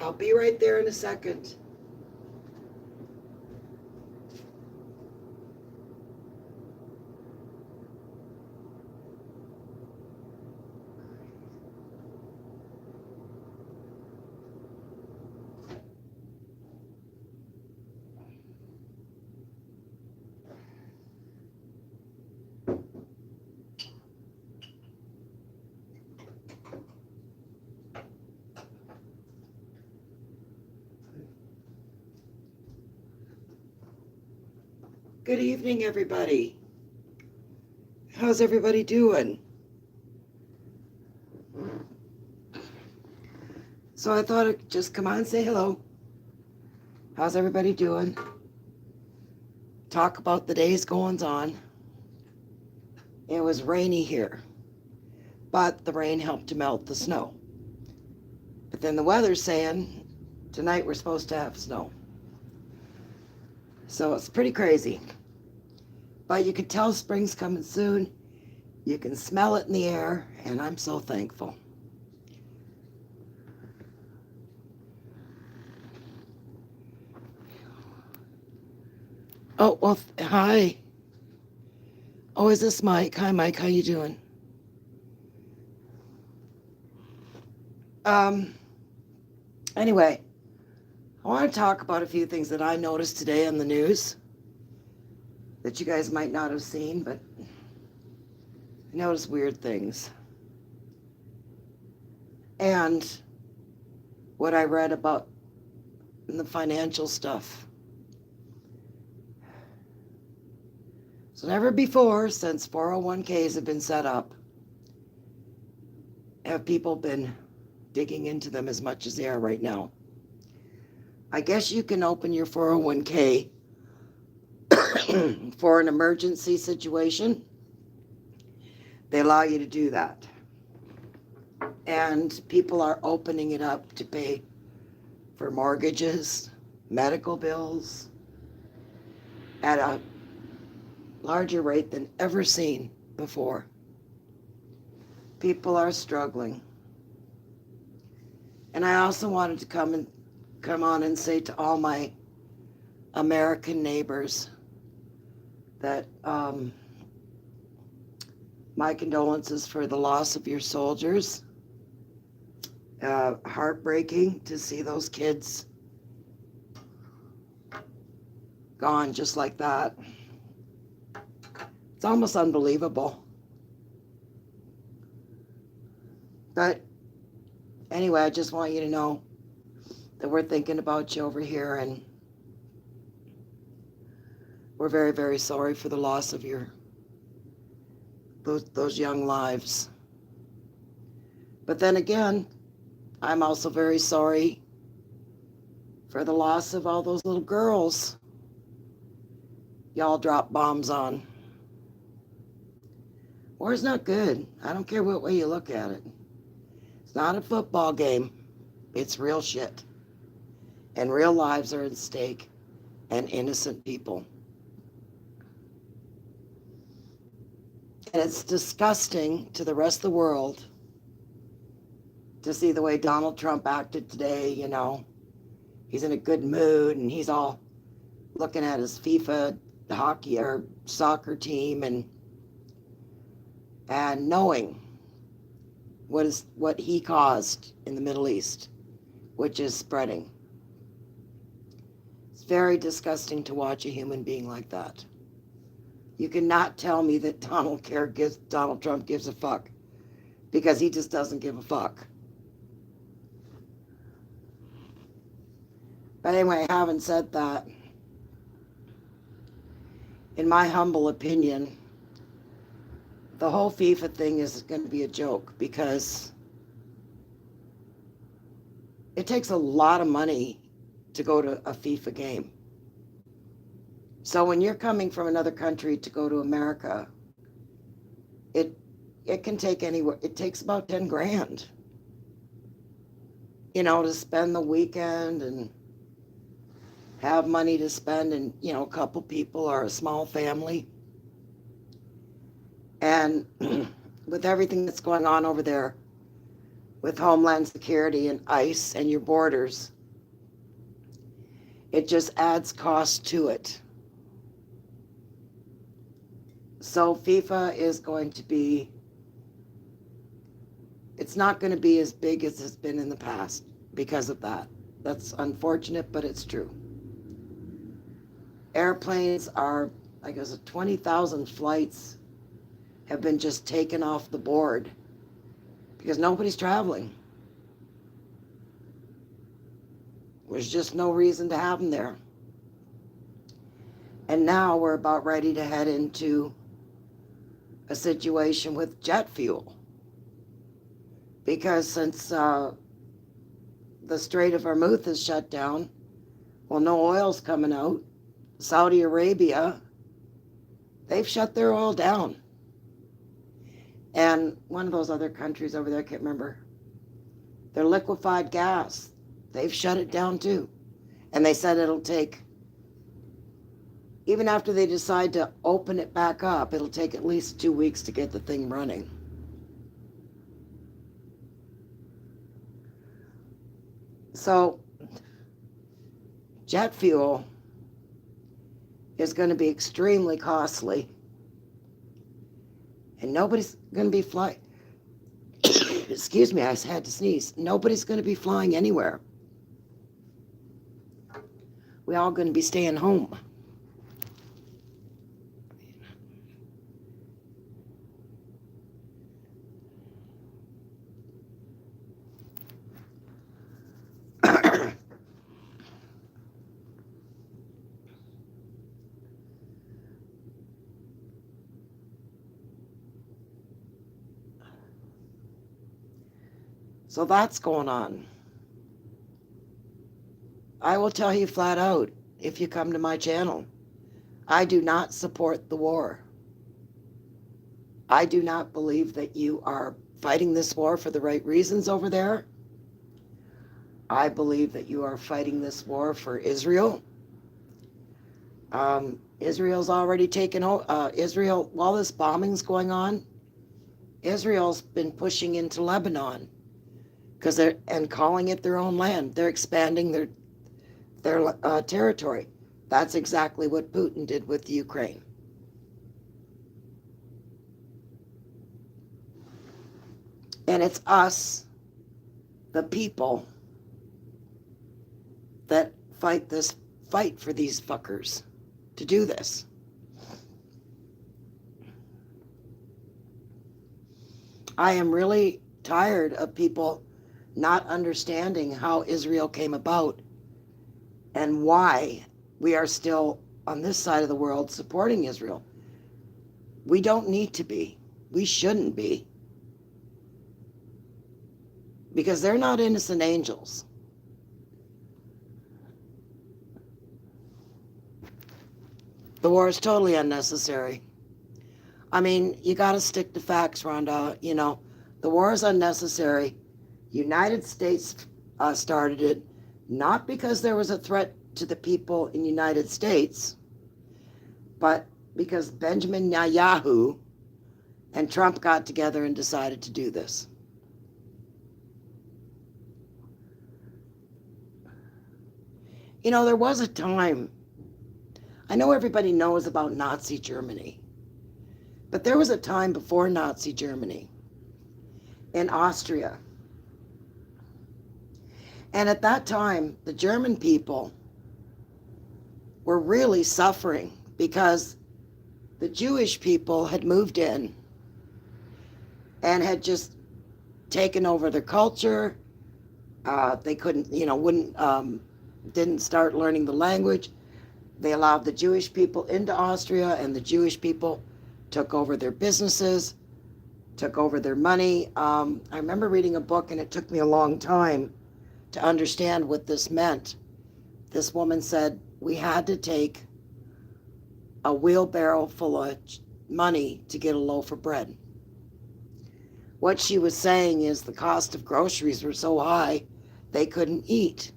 I'll be right there in a second. Good evening, everybody. How's everybody doing? So I thought I'd just come on and say hello. How's everybody doing? Talk about the day's goings on. It was rainy here, but the rain helped to melt the snow. But then the weather's saying tonight we're supposed to have snow. So it's pretty crazy. But you can tell spring's coming soon. You can smell it in the air, and I'm so thankful. Oh, well, hi. Oh, is this Mike? Hi, Mike. How you doing? Anyway, I want to talk about a few things that I noticed today on the news that you guys might not have seen, but I noticed weird things. And what I read about in the financial stuff. So never before, since 401ks have been set up, have people been digging into them as much as they are right now. I guess you can open your 401k for an emergency situation. They allow you to do that. And people are opening it up to pay for mortgages, medical bills, at a larger rate than ever seen before. People are struggling. And I also wanted to come on and say to all my American neighbors that my condolences for the loss of your soldiers. Heartbreaking to see those kids gone just like that. It's almost unbelievable. But anyway, I just want you to know that we're thinking about you over here, and we're very, very sorry for the loss of those young lives. But then again, I'm also very sorry for the loss of all those little girls y'all drop bombs on. War's not good. I don't care what way you look at it. It's not a football game. It's real shit. And real lives are at stake, and innocent people. And it's disgusting to the rest of the world to see the way Donald Trump acted today. You know, he's in a good mood and he's all looking at his FIFA hockey or soccer team and knowing what he caused in the Middle East, which is spreading. It's very disgusting to watch a human being like that. You cannot tell me that Donald Trump gives a fuck, because he just doesn't give a fuck. But anyway, having said that, in my humble opinion, the whole FIFA thing is going to be a joke, because it takes a lot of money to go to a FIFA game. So when you're coming from another country to go to America, it can take anywhere. It takes about 10 grand, to spend the weekend and have money to spend, and, a couple people or a small family. And with everything that's going on over there, with Homeland Security and ICE and your borders. It just adds cost to it. So FIFA is going to be, it's not going to be as big as it's been in the past because of that. That's unfortunate, but it's true. Airplanes are, I guess, 20,000 flights have been just taken off the board because nobody's traveling. There's just no reason to have them there. And now we're about ready to head into a situation with jet fuel. Because since the Strait of Hormuz is shut down, well, no oil's coming out. Saudi Arabia, they've shut their oil down. And one of those other countries over there, I can't remember, their liquefied gas, they've shut it down too. And they said it'll take, even after they decide to open it back up, it'll take at least 2 weeks to get the thing running. So, jet fuel is going to be extremely costly. And nobody's going to be flying. Excuse me, I had to sneeze. Nobody's going to be flying anywhere. We're all going to be staying home. So that's going on. I will tell you flat out, if you come to my channel, I do not support the war. I do not believe that you are fighting this war for the right reasons over there. I believe that you are fighting this war for Israel. Israel's already taken over. Israel, while this bombing's going on, Israel's been pushing into Lebanon and calling it their own land. They're expanding their territory. That's exactly what Putin did with Ukraine. And it's us, the people, that fight for these fuckers to do this. I am really tired of people not understanding how Israel came about and why we are still on this side of the world supporting Israel. We don't need to be. We shouldn't be. Because they're not innocent angels. The war is totally unnecessary. I mean, you got to stick to facts, Rhonda. You know, the war is unnecessary. United States started it, not because there was a threat to the people in the United States, but because Benjamin Netanyahu and Trump got together and decided to do this. You know, there was a time, I know everybody knows about Nazi Germany, but there was a time before Nazi Germany in Austria. And at that time, the German people were really suffering because the Jewish people had moved in and had just taken over their culture. They couldn't, didn't start learning the language. They allowed the Jewish people into Austria, and the Jewish people took over their businesses, took over their money. I remember reading a book, and it took me a long time to understand what this meant. This woman said, we had to take a wheelbarrow full of money to get a loaf of bread. What she was saying is the cost of groceries were so high, they couldn't eat.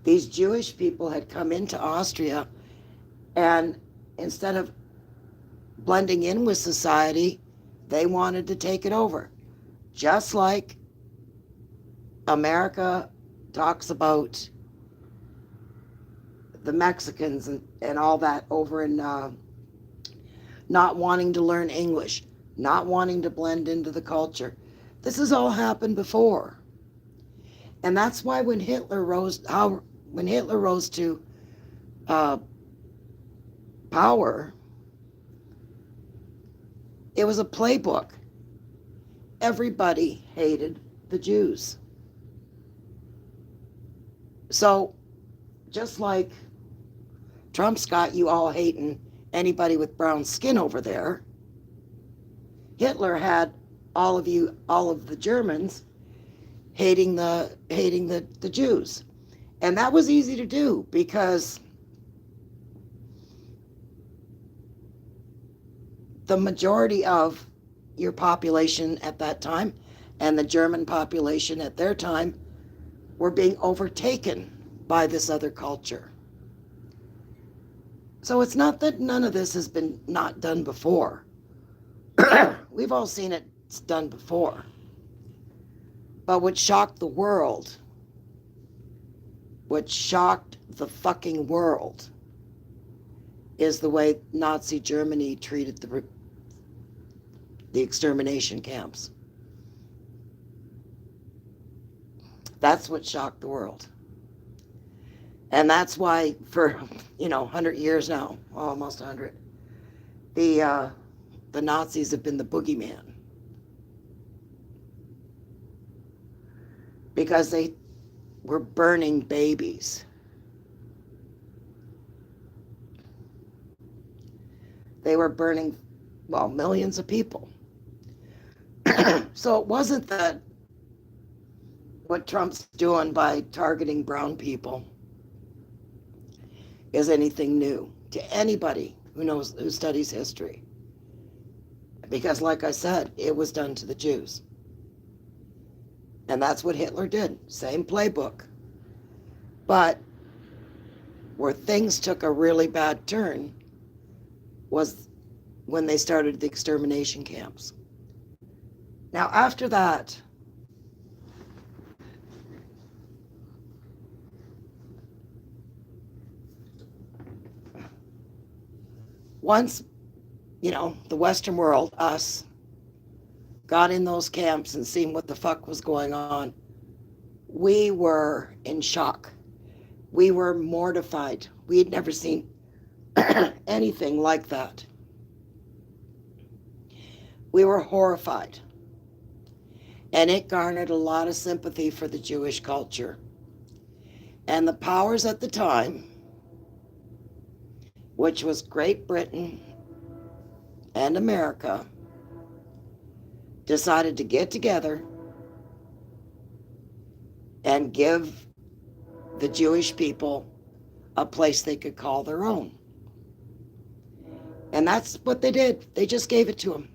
These Jewish people had come into Austria, and instead of blending in with society, they wanted to take it over. Just like America talks about the Mexicans and all that over in not wanting to learn English, not wanting to blend into the culture. This has all happened before. And that's why when Hitler rose to power, it was a playbook. Everybody hated the Jews. So just like Trump's got you all hating anybody with brown skin over there, Hitler had all of the Germans hating the Jews. And that was easy to do because the majority of your population at that time and the German population at their time were being overtaken by this other culture. So it's not that none of this has been not done before. We've all seen it done before. But what shocked the world, what shocked the fucking world, is the way Nazi Germany treated the extermination camps. That's what shocked the world. And that's why for, 100 years now, almost 100, the Nazis have been the boogeyman. Because they were burning babies. They were burning, millions of people. So it wasn't that what Trump's doing by targeting brown people is anything new to anybody who studies history. Because like I said, it was done to the Jews. And that's what Hitler did. Same playbook. But where things took a really bad turn was when they started the extermination camps. Now, after that, once, the Western world, us, got in those camps and seen what the fuck was going on, we were in shock. We were mortified. We had never seen anything like that. We were horrified. And it garnered a lot of sympathy for the Jewish culture. And the powers at the time, which was Great Britain and America, decided to get together and give the Jewish people a place they could call their own. And that's what they did. They just gave it to them.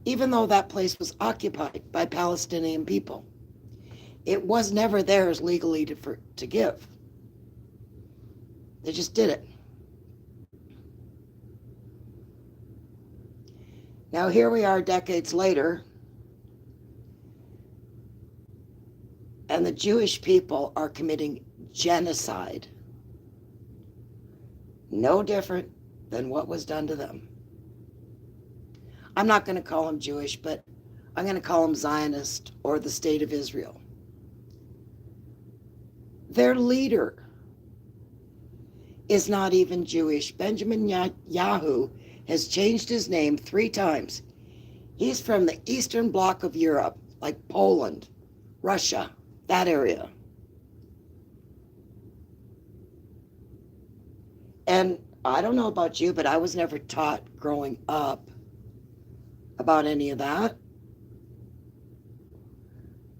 Even though that place was occupied by Palestinian people, it was never theirs legally to give. They just did it. Now here we are decades later, and the Jewish people are committing genocide. No different than what was done to them. I'm not going to call them Jewish, but I'm going to call them Zionist or the State of Israel. Their leader is not even Jewish. Benjamin Netanyahu has changed his name 3 times. He's from the Eastern Bloc of Europe, like Poland, Russia, that area. And I don't know about you, but I was never taught growing up about any of that.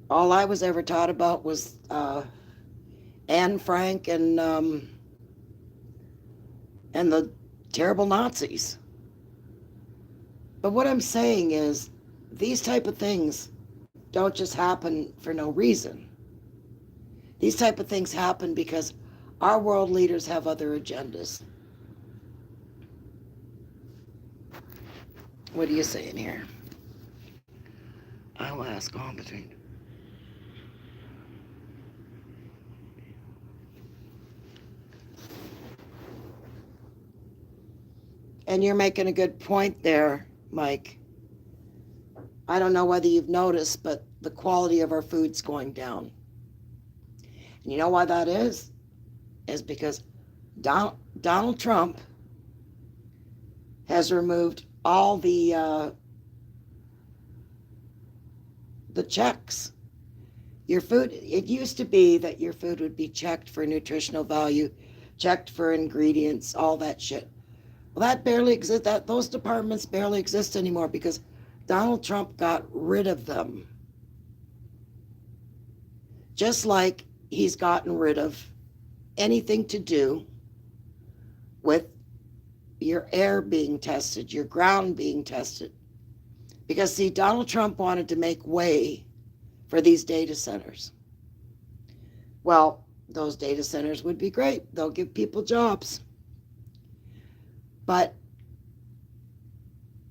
All I was ever taught about was Anne Frank and the terrible Nazis. But what I'm saying is, these type of things don't just happen for no reason. These type of things happen because our world leaders have other agendas. What are you saying here? last call between. And you're making a good point there, Mike. I don't know whether you've noticed, but the quality of our food's going down. And you know why that is? Is because Donald Trump has removed all the checks. Your food, it used to be that your food would be checked for nutritional value, checked for ingredients, all that shit. Well, that barely exists. Those departments barely exist anymore because Donald Trump got rid of them. Just like he's gotten rid of anything to do with your air being tested, your ground being tested. Because, see, Donald Trump wanted to make way for these data centers. Well, those data centers would be great. They'll give people jobs. But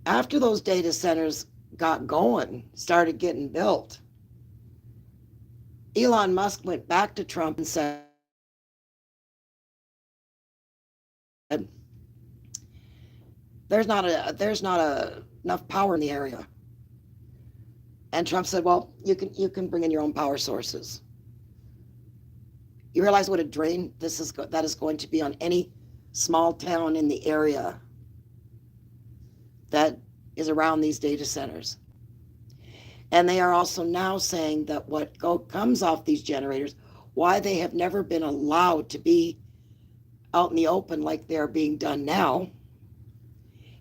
after those data centers got going, started getting built, Elon Musk went back to Trump and said, there's not enough power in the area. And Trump said, well, you can bring in your own power sources. You realize what a drain that is going to be on any small town in the area that is around these data centers. And they are also now saying that what comes off these generators, why they have never been allowed to be out in the open like they're being done now,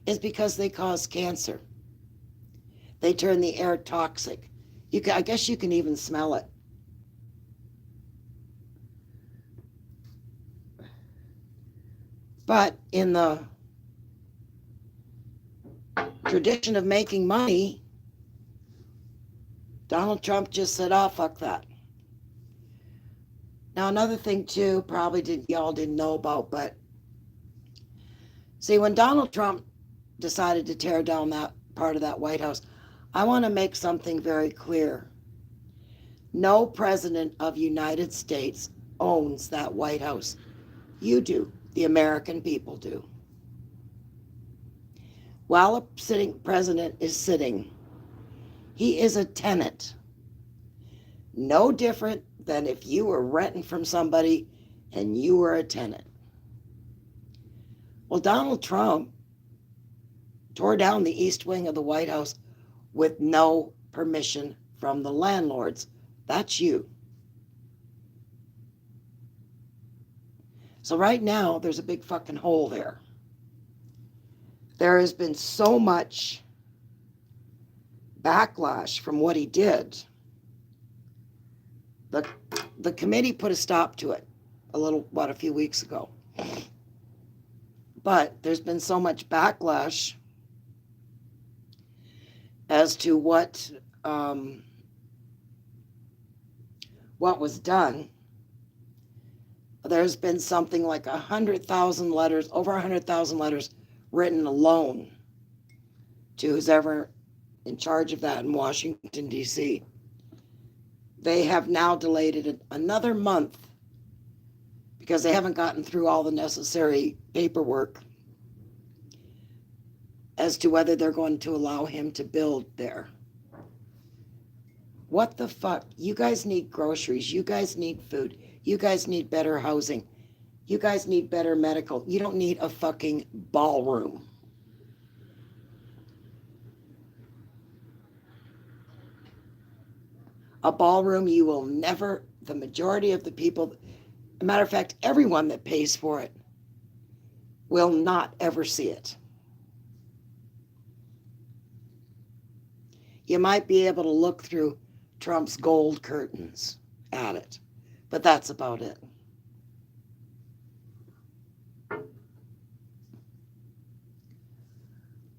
is because they cause cancer. They turn the air toxic. I guess you can even smell it. But in the tradition of making money, Donald Trump just said, oh, fuck that. Now, another thing, too, y'all didn't know about, but see, when Donald Trump decided to tear down that part of that White House, I want to make something very clear. No president of the United States owns that White House. You do. The American people do. While a sitting president is sitting, he is a tenant. No different than if you were renting from somebody and you were a tenant. Well, Donald Trump tore down the east wing of the White House with no permission from the landlords. That's you. So right now, there's a big fucking hole there. There has been so much backlash from what he did. The committee put a stop to it a few weeks ago. But there's been so much backlash as to what was done. There's been something like 100,000 letters, over 100,000 letters written alone to who's ever in charge of that in Washington, D.C. They have now delayed it another month because they haven't gotten through all the necessary paperwork as to whether they're going to allow him to build there. What the fuck? You guys need groceries. You guys need food. You guys need better housing. You guys need better medical. You don't need a fucking ballroom. A ballroom you will never, the majority of the people, as a matter of fact, everyone that pays for it will not ever see it. You might be able to look through Trump's gold curtains at it, but that's about it.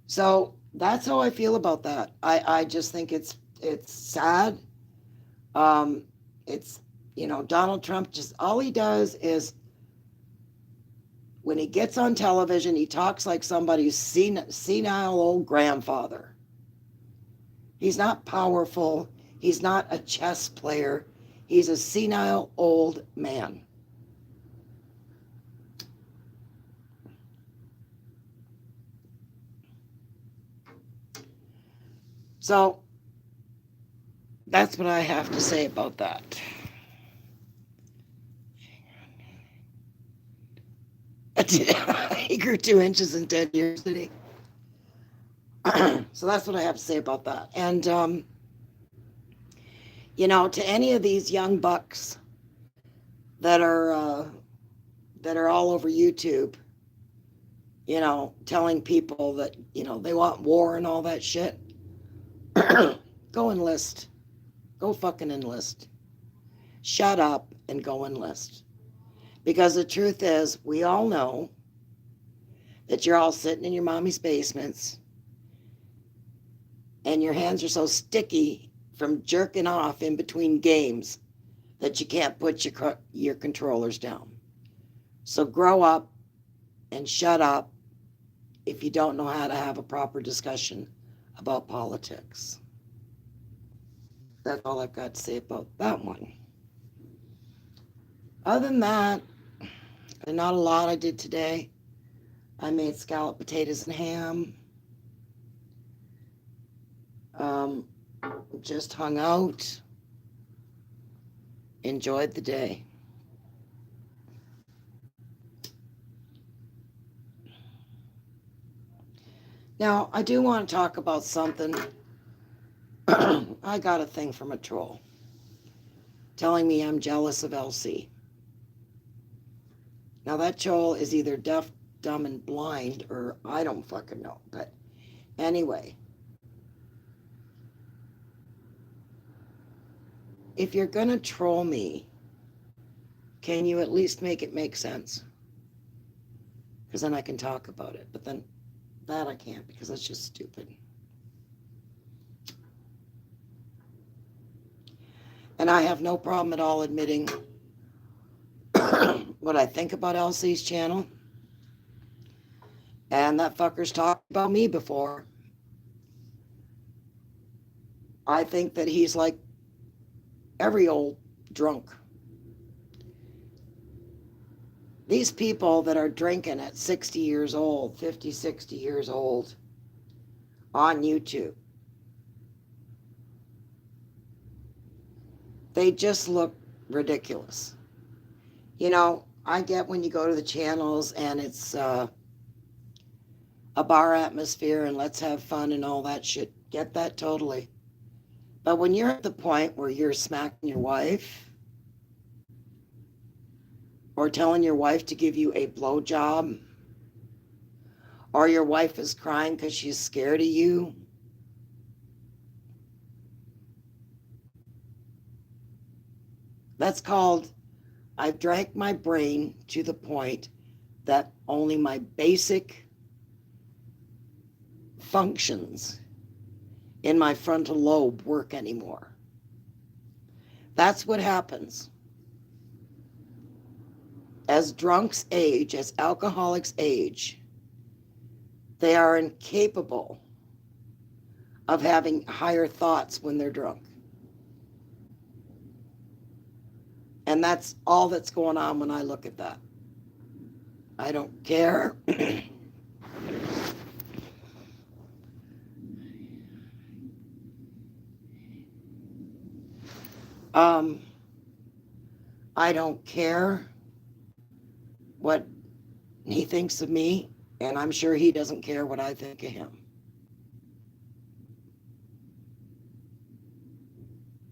So that's how I feel about that. I just think it's sad. It's, Donald Trump, just all he does is when he gets on television, he talks like somebody's senile old grandfather. He's not powerful. He's not a chess player. He's a senile old man. So that's what I have to say about that. He grew 2 inches in 10 years, did he? So that's what I have to say about that. And, you know, to any of these young bucks that are all over YouTube, you know, telling people that, you know, they want war and all that shit, go enlist. Go fucking enlist. Shut up and go enlist. Because the truth is, we all know that you're all sitting in your mommy's basements and your hands are so sticky from jerking off in between games that you can't put your controllers down. So grow up and shut up if you don't know how to have a proper discussion about politics. That's all I've got to say about that one. Other than that, there's not a lot I did today. I made scalloped potatoes and ham. Just hung out. Enjoyed the day. Now, I do want to talk about something. I got a thing from a troll telling me I'm jealous of LC. Now, that troll is either deaf, dumb, and blind, or I don't fucking know. But anyway, if you're going to troll me, can you at least make it make sense? Because then I can talk about it. But then that I can't, because that's just stupid. And I have no problem at all admitting what I think about LC's channel. And that fucker's talked about me before. I think that he's like every old drunk. These people that are drinking at 60 years old, 50, 60 years old on YouTube, they just look ridiculous. You know, I get when you go to the channels and it's a bar atmosphere and let's have fun and all that shit. Get that totally. But when you're at the point where you're smacking your wife or telling your wife to give you a blowjob, or your wife is crying because she's scared of you, that's called, I've drank my brain to the point that only my basic functions in my frontal lobe work anymore. That's what happens. As drunks age, as alcoholics age, they are incapable of having higher thoughts when they're drunk. And that's all that's going on when I look at that. I don't care. I don't care what he thinks of me, and I'm sure he doesn't care what I think of him.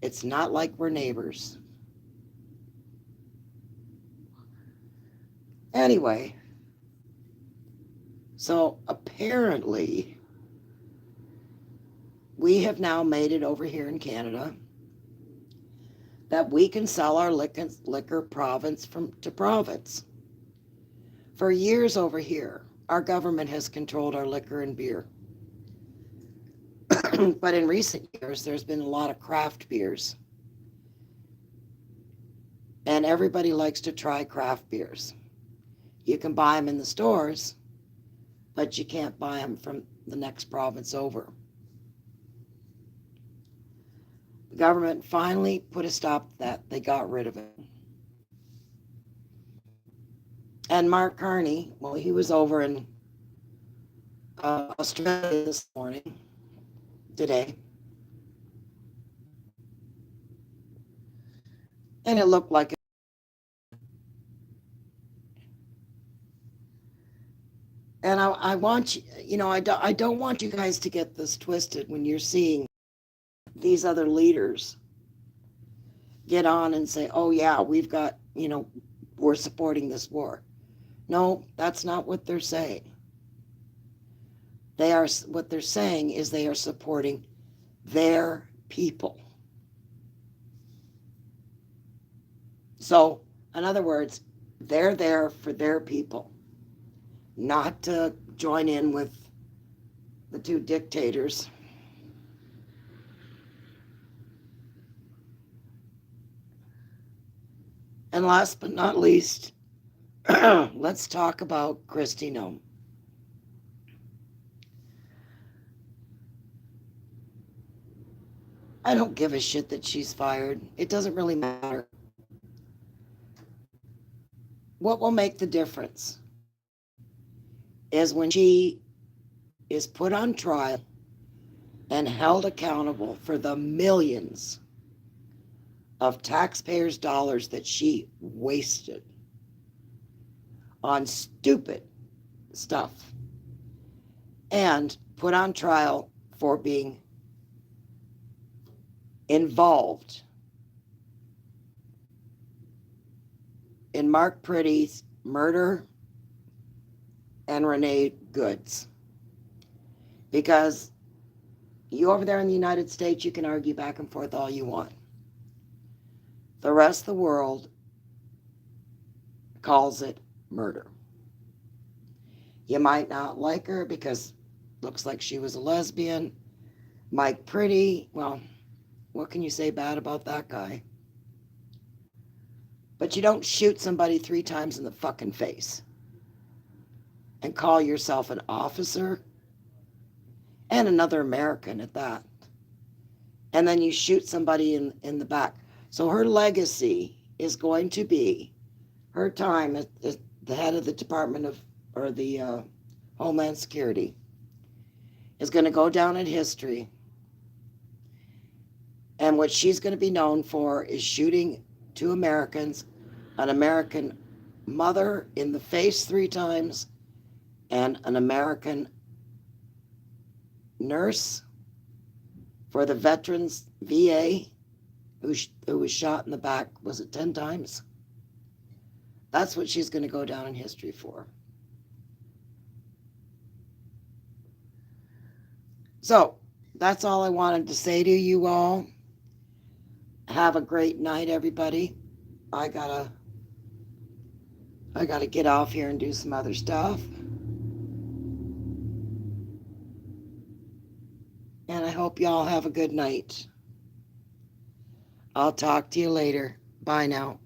It's not like we're neighbors. Anyway, so apparently we have now made it over here in Canada that we can sell our liquor province to province. For years over here, our government has controlled our liquor and beer. But in recent years, there's been a lot of craft beers. And everybody likes to try craft beers. You can buy them in the stores, but you can't buy them from the next province over. The government finally put a stop to that. They got rid of it. And Mark Carney, well, he was over in Australia this morning, today. And it looked like and I want you, I don't want you guys to get this twisted when you're seeing these other leaders get on and say, oh yeah, we've got, we're supporting this war. No, that's not what they're saying. What they're saying is they are supporting their people. So, in other words, they're there for their people, not to join in with the two dictators. And last but not least, let's talk about Kristi Noem. I don't give a shit that she's fired. It doesn't really matter. What will make the difference is when she is put on trial and held accountable for the millions of taxpayers' dollars that she wasted on stupid stuff and put on trial for being involved in Mark Pretty's murder and Renee Goods. Because you over there in the United States, you can argue back and forth all you want. The rest of the world calls it murder. You might not like her because looks like she was a lesbian. Mike Pretty, well, what can you say bad about that guy? But you don't shoot somebody 3 times in the fucking face and call yourself an officer and another American at that. And then you shoot somebody in the back. So her legacy is going to be her time at the head of the Department of, or the Homeland Security is going to go down in history. And what she's going to be known for is shooting 2 Americans, an American mother in the face 3 times, and an American nurse for the Veterans VA who was shot in the back, was it 10 times? That's what she's going to go down in history for. So, that's all I wanted to say to you all. Have a great night, everybody. I gotta get off here and do some other stuff. And I hope y'all have a good night. I'll talk to you later. Bye now.